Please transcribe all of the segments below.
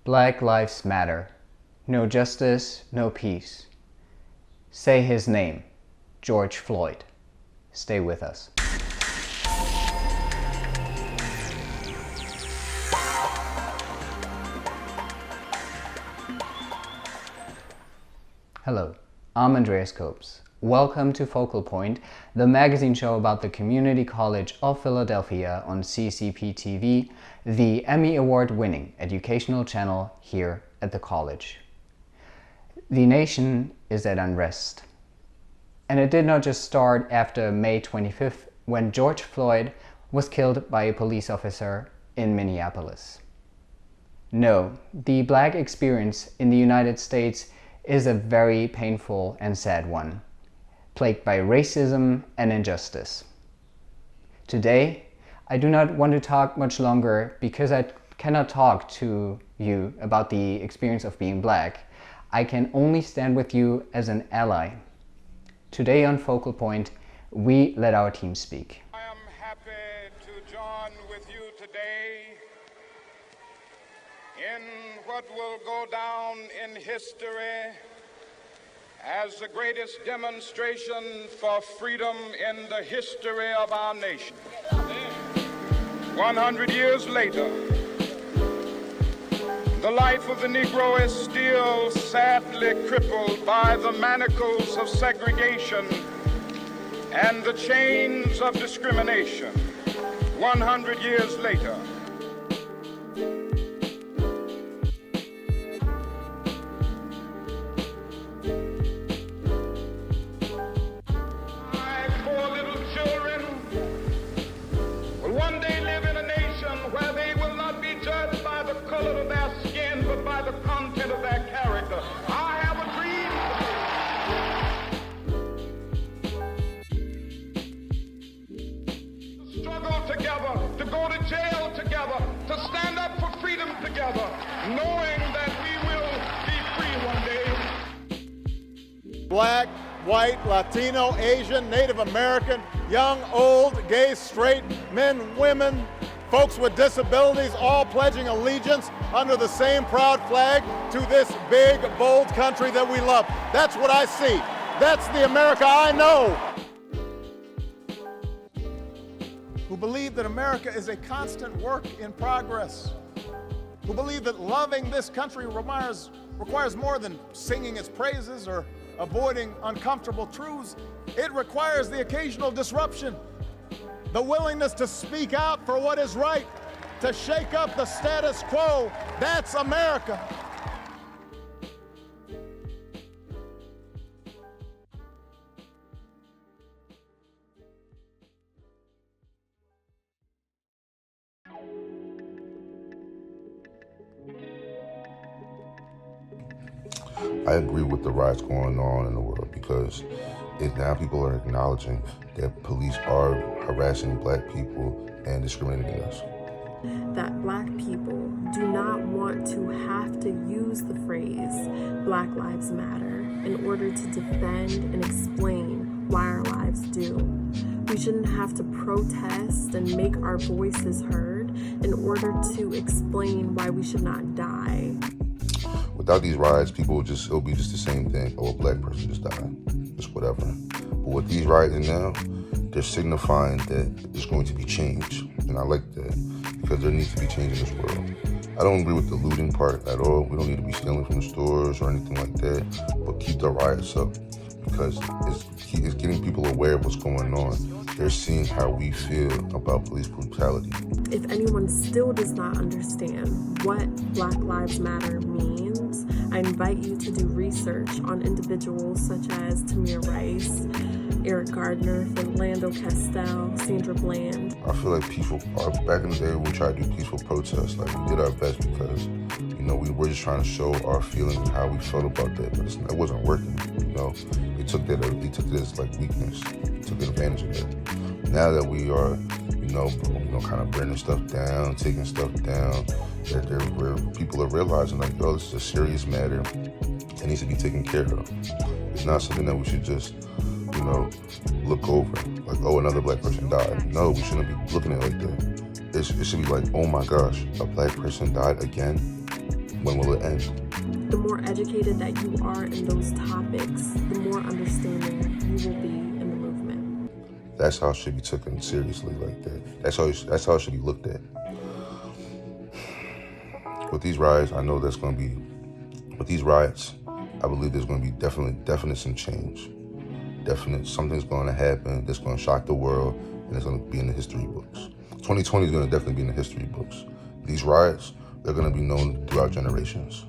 Black Lives Matter. No justice, no peace. Say his name, George Floyd. Stay with us. Hello, I'm Andreas Copes. Welcome to Focal Point, the magazine show about the Community College of Philadelphia on CCP-TV, the Emmy Award-winning educational channel here at the college. The nation is at unrest. And it did not just start after May 25th, when George Floyd was killed by a police officer in Minneapolis. No, the Black experience in the United States is a very painful and sad one, plagued by racism and injustice. Today, I do not want to talk much longer because I cannot talk to you about the experience of being Black. I can only stand with you as an ally. Today on Focal Point, we let our team speak. I am happy to join with you today in what will go down in history as the greatest demonstration for freedom in the history of our nation. 100 years later, the life of the Negro is still sadly crippled by the manacles of segregation and the chains of discrimination. 100 years later, to go to jail together, to stand up for freedom together, knowing that we will be free one day. Black, white, Latino, Asian, Native American, young, old, gay, straight, men, women, folks with disabilities, all pledging allegiance under the same proud flag to this big, bold country that we love. That's what I see. That's the America I know. Who believe that America is a constant work in progress, who believe that loving this country requires more than singing its praises or avoiding uncomfortable truths. It requires the occasional disruption, the willingness to speak out for what is right, to shake up the status quo. That's America. I agree with the riots going on in the world because now people are acknowledging that police are harassing Black people and discriminating against us. That Black people do not want to have to use the phrase Black Lives Matter in order to defend and explain why our lives do. We shouldn't have to protest and make our voices heard in order to explain why we should not die. Without these riots, it'll be just the same thing. Oh, a Black person just died, just whatever. But with these riots now, they're signifying that there's going to be change. And I like that because there needs to be change in this world. I don't agree with the looting part at all. We don't need to be stealing from the stores or anything like that, but keep the riots up because it's getting people aware of what's going on. They're seeing how we feel about police brutality. If anyone still does not understand what Black Lives Matter means, I invite you to do research on individuals such as Tamir Rice, Eric Gardner, Philando Castile, Sandra Bland. I feel like back in the day when we tried to do peaceful protests, like we did our best because, we were just trying to show our feelings and how we felt about that, but it wasn't working, They took it as like weakness, took advantage of that. Now that we are, kind of burning stuff down, taking stuff down, where people are realizing like, this is a serious matter. It needs to be taken care of. It's not something that we should just, look over. Like, oh, another Black person died. No, we shouldn't be looking at it like that. It should be like, oh my gosh, a Black person died again. when will it end? The more educated that you are in those topics, the more understanding you will be in the movement. That's how it should be taken seriously like that. That's how it should be looked at. With these riots, I know that's going to be, with these riots, I believe there's going to be definite some change. Something's going to happen that's going to shock the world, and it's going to be in the history books. 2020 is going to definitely be in the history books. These riots, they're going to be known throughout generations.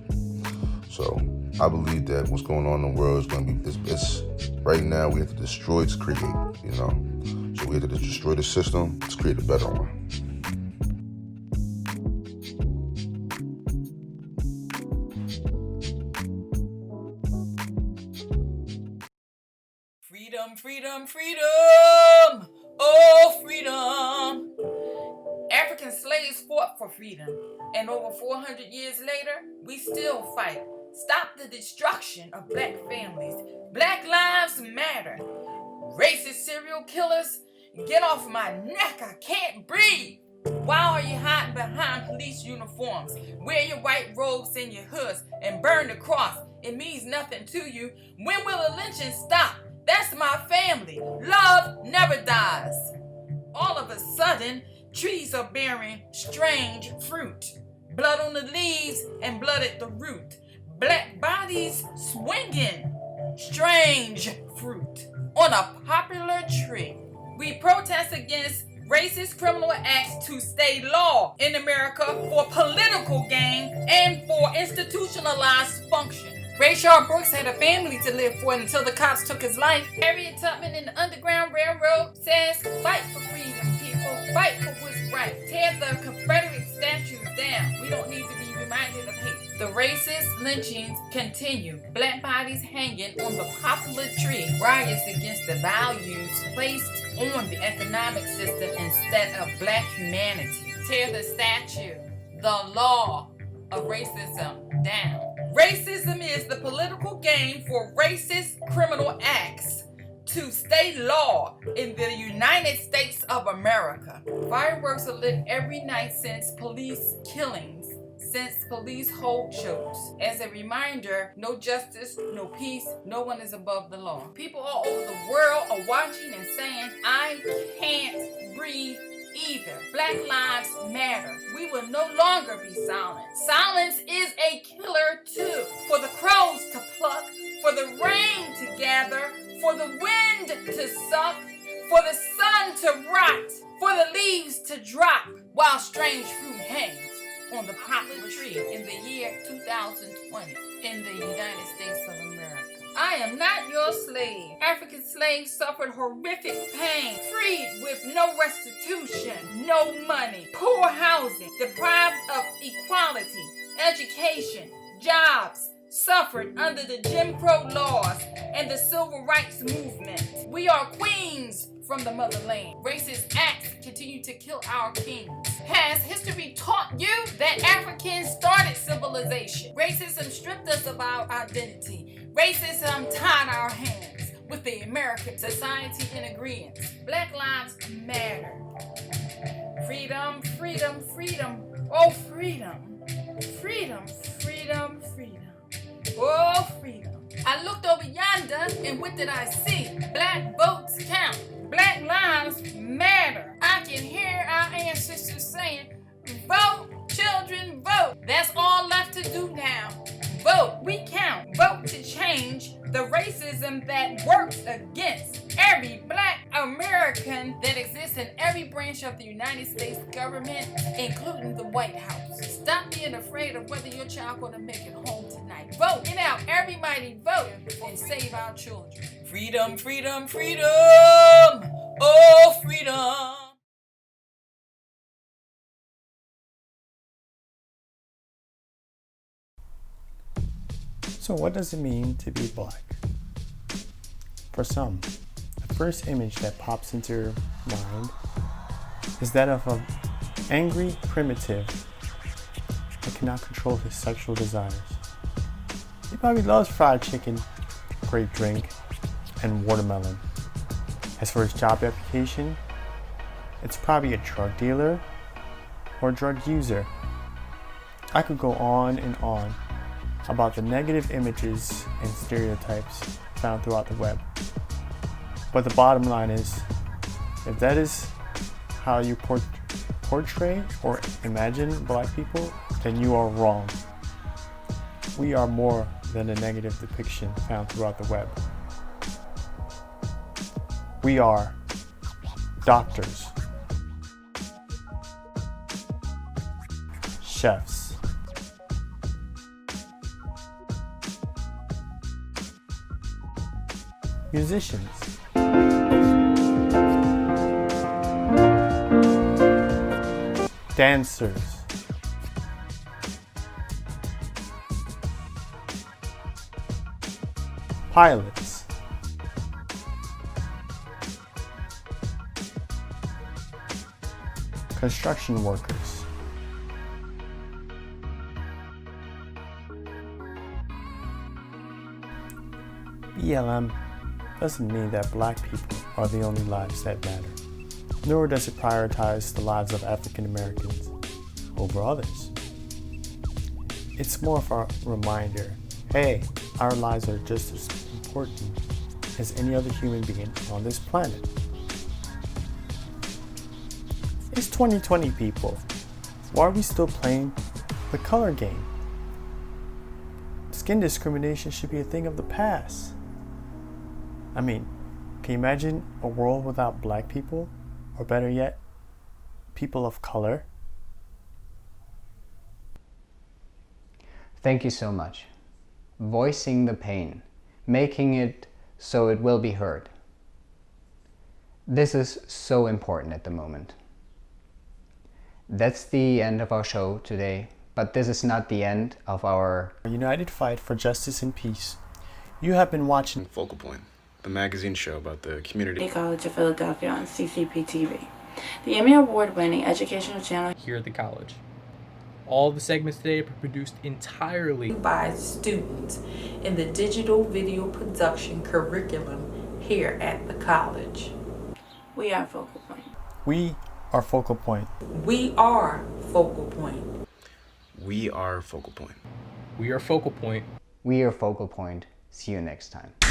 So I believe that what's going on in the world is going to be, it's right now we have to destroy to create, you know? So we have to destroy the system to create a better one. Freedom, freedom, freedom! Oh, freedom! African slaves fought for freedom, and over 400 years later, we still fight. Stop the destruction of black families. Black lives matter. Racist serial killers, get off my neck, I can't breathe. Why are you hiding behind police uniforms? Wear your white robes and your hoods and burn the cross. It means nothing to you. When will the lynching stop? That's my family. Love never dies. All of a sudden, trees are bearing strange fruit. Blood on the leaves and blood at the root. Black bodies swinging. Strange fruit on a popular tree. We protest against racist criminal acts to stay law in America for political gain and for institutionalized function. Rayshard Brooks had a family to live for until the cops took his life. Harriet Tubman in the Underground Railroad says, fight for freedom, people. Fight for what's right. Tear the Confederate statues down. We don't need to be reminded of hate. The racist lynchings continue. Black bodies hanging on the poplar tree. Riots against the values placed on the economic system instead of black humanity. Tear the statue, the law of racism down. Racism is the political game for racist criminal acts to stay law in the United States of America. Fireworks are lit every night since police killings, since police hold shows. As a reminder, no justice, no peace, no one is above the law. People all over the world are watching and saying, I can't breathe either. Black lives matter. We will no longer be silent. Silence is a killer too. For the crows to pluck, for the rain to gather, for the wind to suck, for the sun to rot, for the leaves to drop, while strange fruit hangs on the poplar tree in the year 2020 in the United States of America. I am not your slave. African slaves suffered horrific pain, freed with no restitution, no money, poor housing, deprived of equality, education, jobs, suffered under the Jim Crow laws and the Civil Rights Movement. We are queens from the motherland. Racist acts continue to kill our kings. Has history taught you that Africans started civilization? Racism stripped us of our identity. Racism tied our hands with the American society in agreement. Black lives matter. Freedom, freedom, freedom. Oh, freedom. Freedom, freedom, freedom. Oh, freedom. I looked over yonder, and what did I see? Black votes count. Black lives matter. I can hear our ancestors saying, vote, children, vote. That's all left to do now. Vote, we count. Vote to change the racism that works against every black American that exists in every branch of the United States government, including the White House. Stop being afraid of whether your child going to make it home tonight. Vote. Get out. Everybody vote and save our children. Freedom, freedom, freedom. Oh, freedom. So what does it mean to be black? For some, the first image that pops into your mind is that of an angry primitive that cannot control his sexual desires. He probably loves fried chicken, grape drink, and watermelon. As for his job application, it's probably a drug dealer or drug user. I could go on and on about the negative images and stereotypes found throughout the web. But the bottom line is, if that is how you portray or imagine black people, then you are wrong. We are more than a negative depiction found throughout the web. We are doctors, chefs, musicians, dancers, pilots, construction workers, BLM doesn't mean that black people are the only lives that matter, nor does it prioritize the lives of African Americans over others. It's more of a reminder, hey, our lives are just as important as any other human being on this planet. It's 2020, people. Why are we still playing the color game? Skin discrimination should be a thing of the past. I mean, can you imagine a world without black people? Or better yet, people of color? Thank you so much. Voicing the pain, making it so it will be heard. This is so important at the moment. That's the end of our show today, but this is not the end of our united fight for justice and peace. You have been watching Focal Point, the magazine show about the community College of Philadelphia on CCP TV, the Emmy Award-winning educational channel here at the college. All the segments today are produced entirely by students in the digital video production curriculum here at the college. We are Focal Point. We are Focal Point. We are Focal Point. We are Focal Point. We are Focal Point. We are Focal Point. See you next time.